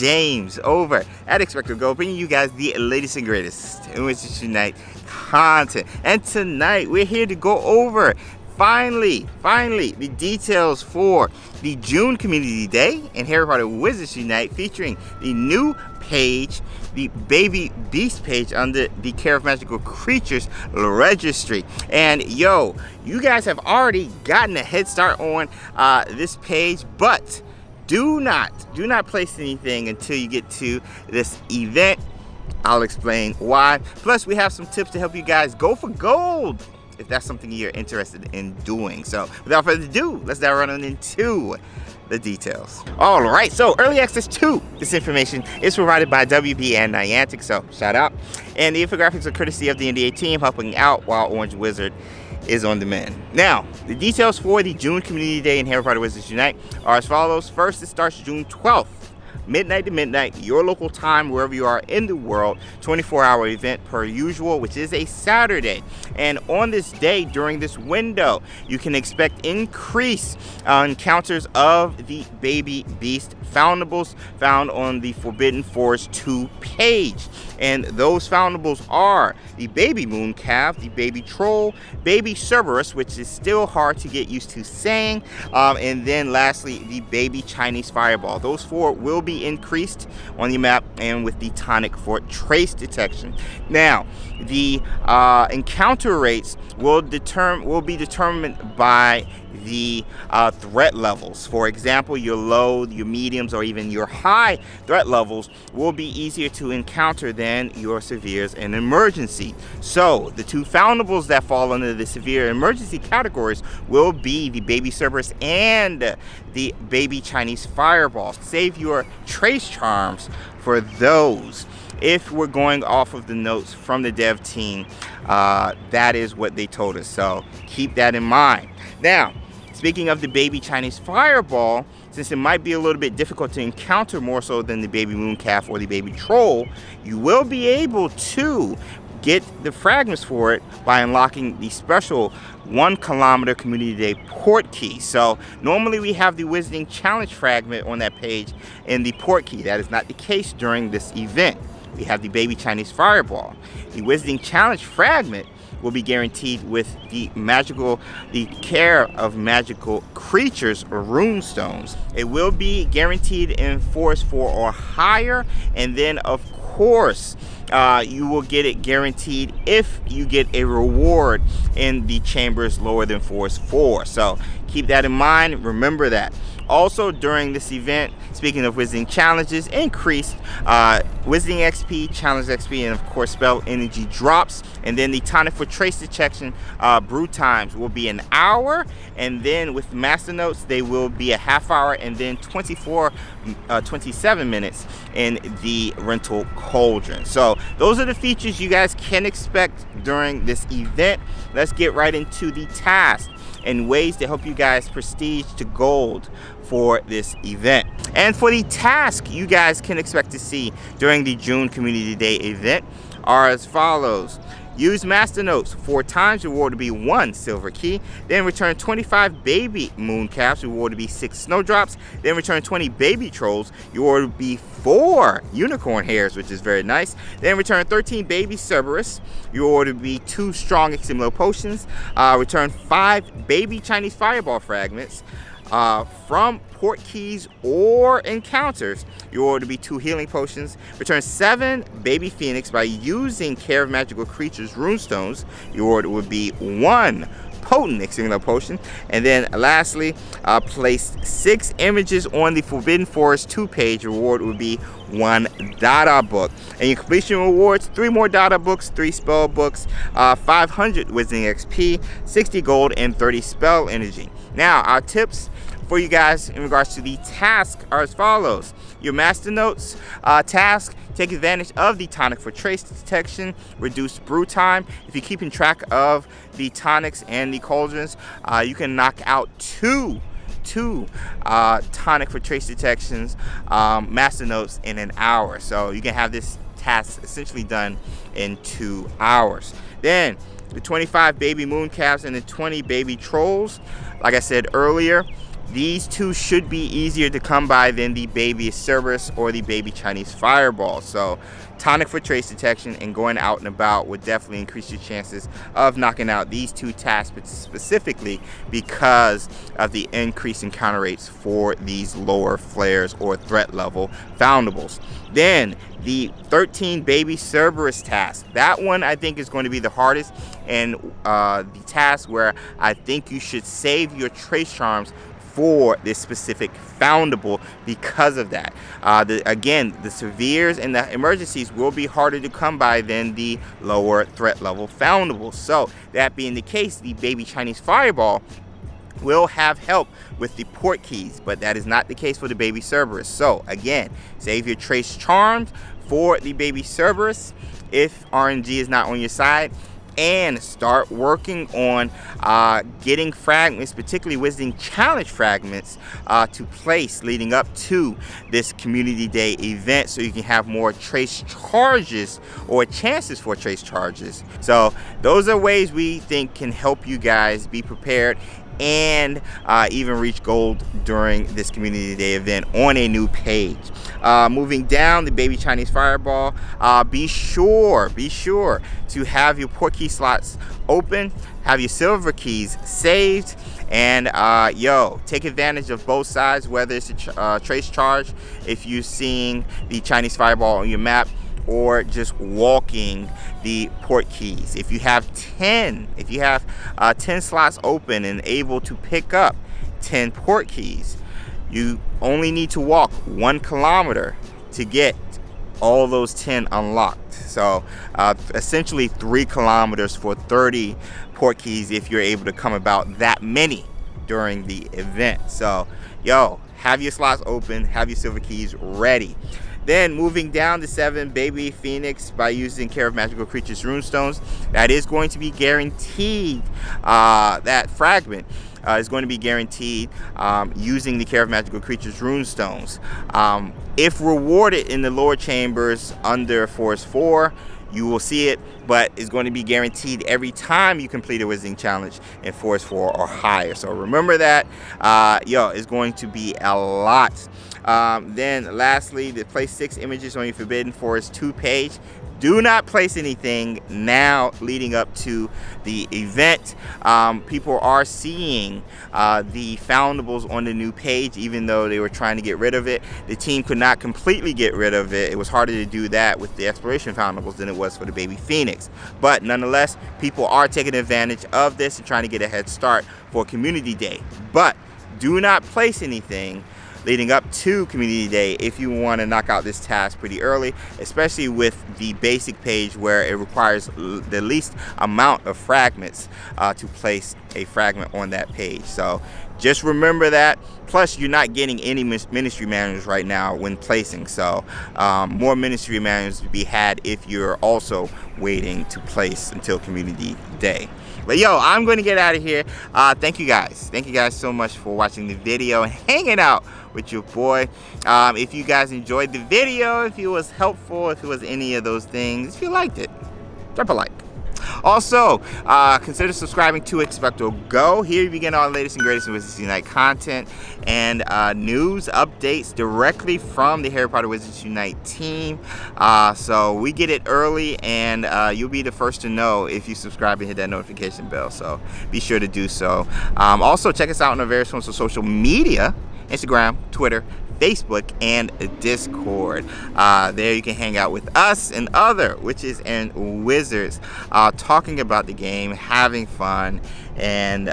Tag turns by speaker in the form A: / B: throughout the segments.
A: James over at XpectoGO, bringing you guys the latest and greatest in Wizards Unite content. And tonight we're here to go over finally the details for the June Community Day in Harry Potter Wizards Unite, featuring the new page, the Baby Beast page under the Care of Magical Creatures registry. And yo, you guys have already gotten a head start on this page, but do not place anything until you get to this event. I'll explain why. Plus, we have some tips to help you guys go for gold if that's something you're interested in doing. So without further ado, let's dive right on into the details. All right, so early access to this information is provided by WB and Niantic, so shout out. And the infographics are courtesy of the NDA team, helping out while Orange Wizard is on demand. Now, the details for the June Community Day in Harry Potter Wizards Unite are as follows. First, it starts June 12th. Midnight to midnight, your local time, wherever you are in the world. 24-hour event per usual, which is a Saturday. And on this day, during this window, you can expect increased encounters of the Baby Beast foundables found on the Forbidden Forest 2 page. And those foundables are the Baby Mooncalf, the Baby Troll, Baby Cerberus, which is still hard to get used to saying, and then lastly, the Baby Chinese Fireball. Those four will be increased on the map and with the tonic for trace detection. Now, the encounter rates will be determined by the threat levels. For example, your low, your mediums, or even your high threat levels will be easier to encounter than your severes and emergency. So the two foundables that fall under the severe emergency categories will be the Baby Cerberus and the Baby Chinese Fireball. Save your trace charms for those. If we're going off of the notes from the dev team, that is what they told us, so keep that in mind. Now, speaking of the Baby Chinese Fireball, since it might be a little bit difficult to encounter more so than the Baby Mooncalf or the Baby Troll, you will be able to get the fragments for it by unlocking the special 1 kilometer Community Day port key. So normally we have the Wizarding Challenge fragment on that page in the port key. That is not the case during this event. We have the Baby Chinese Fireball. The Wizarding Challenge fragment will be guaranteed with the Care of Magical Creatures runestones. It will be guaranteed in Forest 4 or higher, and then of course you will get it guaranteed if you get a reward in the chambers lower than Forest 4. So keep that in mind, remember that. Also during this event, speaking of Wizarding Challenges, increased Wizarding XP, Challenge XP, and of course spell energy drops. And then the tonic for trace detection brew times will be an hour, and then with Master Notes they will be a half hour, and then 27 minutes in the rental cauldron. So those are the features you guys can expect during this event. Let's get right into the task and ways to help you guys prestige to gold for this event. And for the task you guys can expect to see during the June Community Day event are as follows. Use Master Notes 4 times, reward to be 1 silver key. Then return 25 Baby Mooncalfs, reward to be 6 snowdrops. Then return 20 Baby Trolls, reward to be 4 unicorn hairs, which is very nice. Then return 13 Baby Cerberus, reward to be 2 strong Extimo potions. Return 5 Baby Chinese Fireball fragments. From port keys or encounters, you order to be 2 healing potions. Return 7 Baby Phoenix by using Care of Magical Creatures runestones. Your order would be 1 potent Extimo potion. And then lastly, place 6 images on the Forbidden Forest 2 page. Reward would be 1 Dada book. And your completion rewards: 3 more Dada books, 3 spell books, 500 Wizarding XP, 60 gold, and 30 spell energy. Now, our tips for you guys in regards to the task are as follows. Your Master Notes task: take advantage of the tonic for trace detection, reduced brew time. If you're keeping track of the tonics and the cauldrons, you can knock out two tonic for trace detections Master Notes in an hour. So you can have this task essentially done in 2 hours. Then the 25 Baby Mooncalfs and the 20 Baby Trolls. Like I said earlier, these two should be easier to come by than the Baby Cerberus or the Baby Chinese Fireball. So tonic for trace detection and going out and about would definitely increase your chances of knocking out these two tasks, but specifically because of the increase in counter rates for these lower flares or threat level foundables. Then the 13 Baby Cerberus task. That one I think is going to be the hardest, and the task where I think you should save your trace charms for this specific foundable because of that. Again, the severes and the emergencies will be harder to come by than the lower threat level foundables. So that being the case, the Baby Chinese Fireball will have help with the port keys, but that is not the case for the Baby Cerberus. So again, save your trace charms for the Baby Cerberus if RNG is not on your side, and start working on getting fragments, particularly Wizarding Challenge fragments, to place leading up to this Community Day event, so you can have more trace charges or chances for trace charges. So those are ways we think can help you guys be prepared and even reach gold during this Community Day event on a new page. Moving down, the Baby Chinese Fireball, be sure to have your port key slots open, have your silver keys saved, and take advantage of both sides, whether it's a trace charge if you're seeing the Chinese Fireball on your map, or just walking the port keys. If you have 10 slots open and able to pick up 10 port keys, you only need to walk 1 kilometer to get all those 10 unlocked. So essentially 3 kilometers for 30 port keys if you're able to come about that many during the event. So have your slots open, have your silver keys ready. Then moving down to 7, Baby Phoenix, by using Care of Magical Creatures runestones. That is going to be guaranteed. That fragment is going to be guaranteed using the Care of Magical Creatures runestones. If rewarded in the lower chambers under Forest 4, you will see it, but it's going to be guaranteed every time you complete a Wizarding Challenge in Forest 4 or higher. So remember that. It's going to be a lot. Then lastly, the place 6 images on your Forbidden Forest 2 page. Do not place anything now leading up to the event. People are seeing the foundables on the new page, even though they were trying to get rid of it. The team could not completely get rid of it. It was harder to do that with the exploration foundables than it was for the Baby Phoenix. But nonetheless, people are taking advantage of this and trying to get a head start for Community Day. But do not place anything leading up to Community Day if you want to knock out this task pretty early, especially with the basic page where it requires the least amount of fragments to place a fragment on that page. So just remember that. Plus, you're not getting any ministry manuals right now when placing, so more ministry manuals to be had if you're also waiting to place until Community Day. But I'm going to get out of here. Thank you guys so much for watching the video and hanging out with your boy. If you guys enjoyed the video, if it was helpful, if it was any of those things, if you liked it, drop a like. Also, consider subscribing to XpectoGO. Here you get all the latest and greatest Wizards Unite content and news updates directly from the Harry Potter Wizards Unite team. So we get it early, and you'll be the first to know if you subscribe and hit that notification bell. So be sure to do so. Also, check us out on our various forms of social media: Instagram, Twitter, Facebook, and Discord. There you can hang out with us and other witches and wizards talking about the game, having fun, and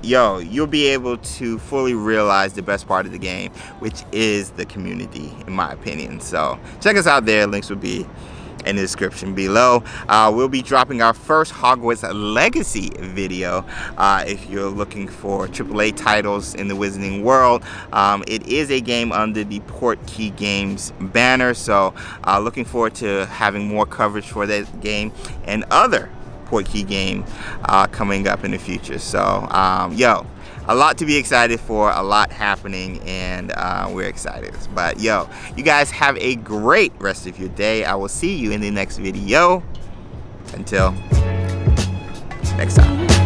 A: you'll be able to fully realize the best part of the game, which is the community, in my opinion. So check us out there. Links will be in the description below. We'll be dropping our first Hogwarts Legacy video if you're looking for AAA titles in the Wizarding world. It is a game under the Portkey Games banner, so looking forward to having more coverage for that game and other Portkey game coming up in the future. So a lot to be excited for, a lot happening, and we're excited. But you guys have a great rest of your day. I will see you in the next video. Until next time.